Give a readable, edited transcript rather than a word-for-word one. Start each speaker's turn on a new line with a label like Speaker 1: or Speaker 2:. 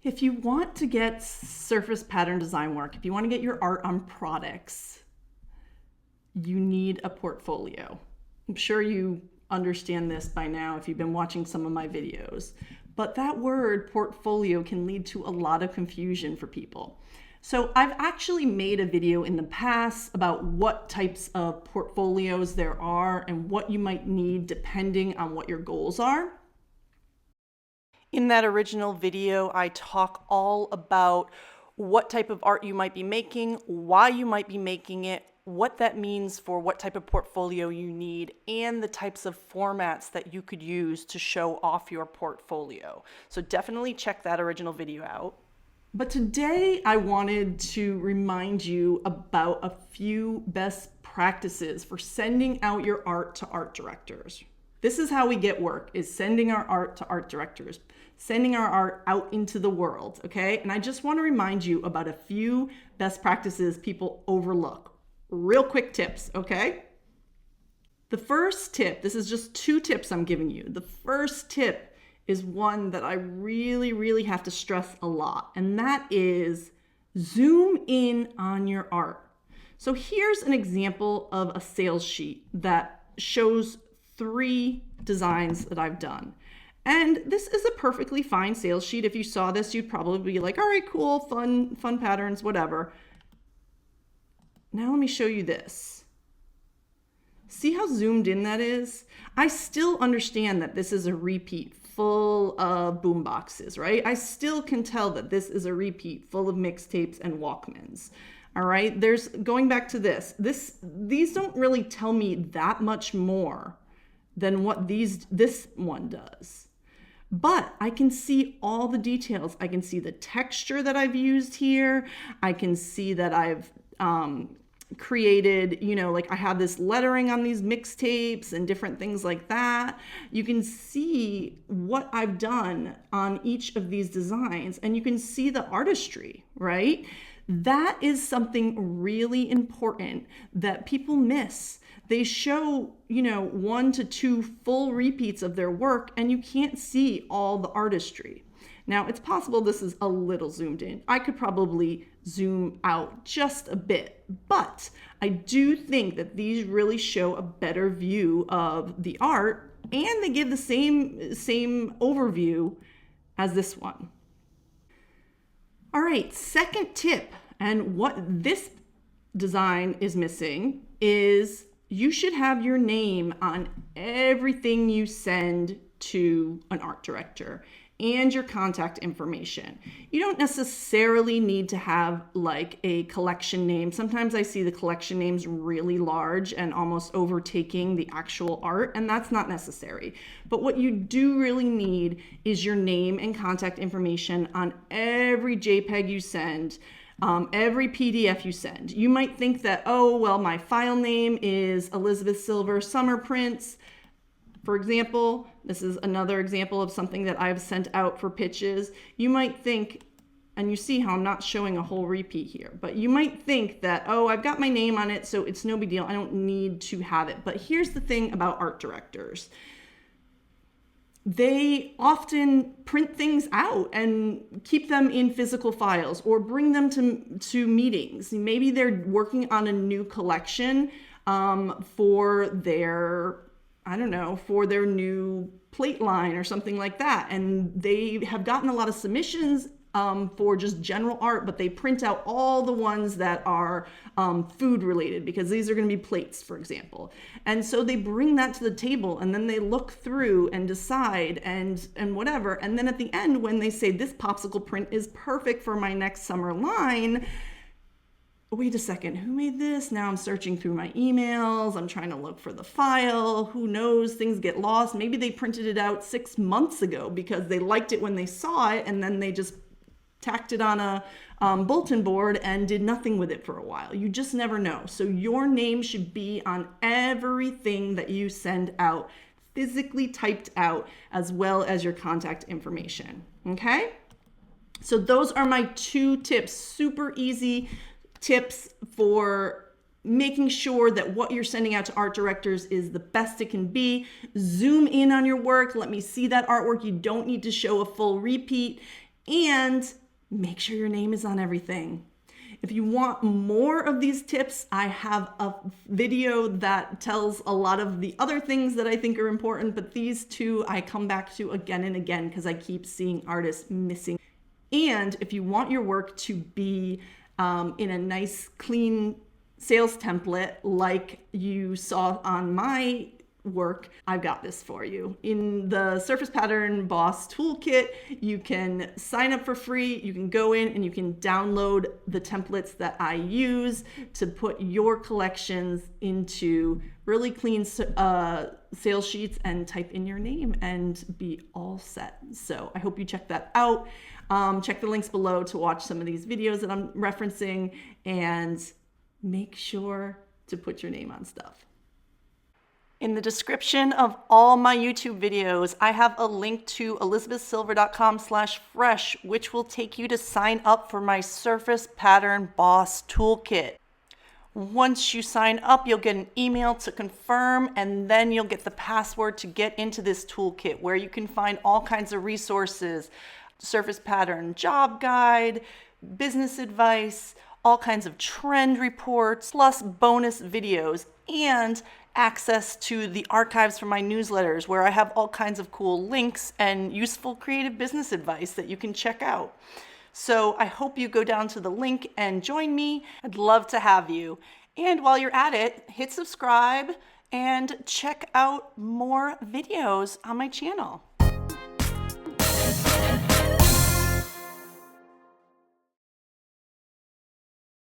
Speaker 1: If you want to get surface pattern design work, if you want to get your art on products, you need a portfolio. I'm sure you understand this by now if you've been watching some of my videos, but that word portfolio can lead to a lot of confusion for people. So I've actually made a video in the past about what types of portfolios there are and what you might need depending on what your goals are. In that original video, I talk all about what type of art you might be making, why you might be making it, what that means for what type of portfolio you need, and the types of formats that you could use to show off your portfolio. So definitely check that original video out. But today I wanted to remind you about a few best practices for sending out your art to art directors. This is how we get work, is sending our art to art directors, sending our art out into the world, okay? And I just want to remind you about a few best practices people overlook. Real quick tips, okay? The first tip, this is just 2 tips I'm giving you. The first tip is one that I really have to stress a lot, and that is zoom in on your art. So here's an example of a sales sheet that shows 3 designs that I've done. And this is a perfectly fine sales sheet. If you saw this, you'd probably be like, all right, cool, fun patterns, whatever. Now let me show you this. See how zoomed in that is? I still understand that this is a repeat full of boom boxes, right? I still can tell that this is a repeat full of mixtapes and Walkmans. All right, there's going back to this. These don't really tell me that much more than what this one does. But I can see all the details. I can see the texture that I've used here. I can see that I've created, like I have this lettering on these mixtapes and different things like that. You can see what I've done on each of these designs, and you can see the artistry, right? That is something really important that people miss. They show, 1 to 2 full repeats of their work, and you can't see all the artistry. Now, it's possible this is a little zoomed in. I could probably zoom out just a bit, but I do think that these really show a better view of the art, and they give the same overview as this one. All right, second tip, and what this design is missing is you should have your name on everything you send to an art director and your contact information. You don't necessarily need to have like a collection name. Sometimes I see the collection names really large and almost overtaking the actual art, and that's not necessary. But what you do really need is your name and contact information on every JPEG you send, every PDF you send. You might think that, oh, well, my file name is Elizabeth Silver Summer Prints. For example, this is another example of something that I've sent out for pitches. You might think, and you see how I'm not showing a whole repeat here, but you might think that, oh, I've got my name on it, so it's no big deal. I don't need to have it. But here's the thing about art directors. They often print things out and keep them in physical files or bring them to meetings. Maybe they're working on a new collection for their new plate line or something like that. And they have gotten a lot of submissions for just general art, but they print out all the ones that are food related, because these are going to be plates, for example. And so they bring that to the table, and then they look through and decide and whatever. And then at the end, when they say this popsicle print is perfect for my next summer line, wait a second, who made this? Now I'm searching through my emails. I'm trying to look for the file. Who knows? Things get lost. Maybe they printed it out 6 months ago because they liked it when they saw it, and then they just tacked it on a bulletin board and did nothing with it for a while. You just never know. So your name should be on everything that you send out, physically typed out, as well as your contact information. Okay? So those are my 2 tips, super easy tips for making sure that what you're sending out to art directors is the best it can be. Zoom in on your work. Let me see that artwork. You don't need to show a full repeat. And make sure your name is on everything. If you want more of these tips, I have a video that tells a lot of the other things that I think are important, but these two I come back to again and again because I keep seeing artists missing. And if you want your work to be in a nice, clean sales template like you saw on my work, I've got this for you. In the Surface Pattern Boss Toolkit, you can sign up for free. You can go in and you can download the templates that I use to put your collections into really clean sales sheets and type in your name and be all set. So I hope you check that out. Check the links below to watch some of these videos that I'm referencing, and make sure to put your name on stuff. In the description of all my YouTube videos, I have a link to elizabethsilver.com/fresh, which will take you to sign up for my Surface Pattern Boss Toolkit. Once you sign up, you'll get an email to confirm, and then you'll get the password to get into this toolkit where you can find all kinds of resources, Surface Pattern job guide, business advice, all kinds of trend reports, plus bonus videos, and access to the archives from my newsletters where I have all kinds of cool links and useful creative business advice that you can check out. So I hope you go down to the link and join me. I'd love to have you. And while you're at it, hit subscribe and check out more videos on my channel.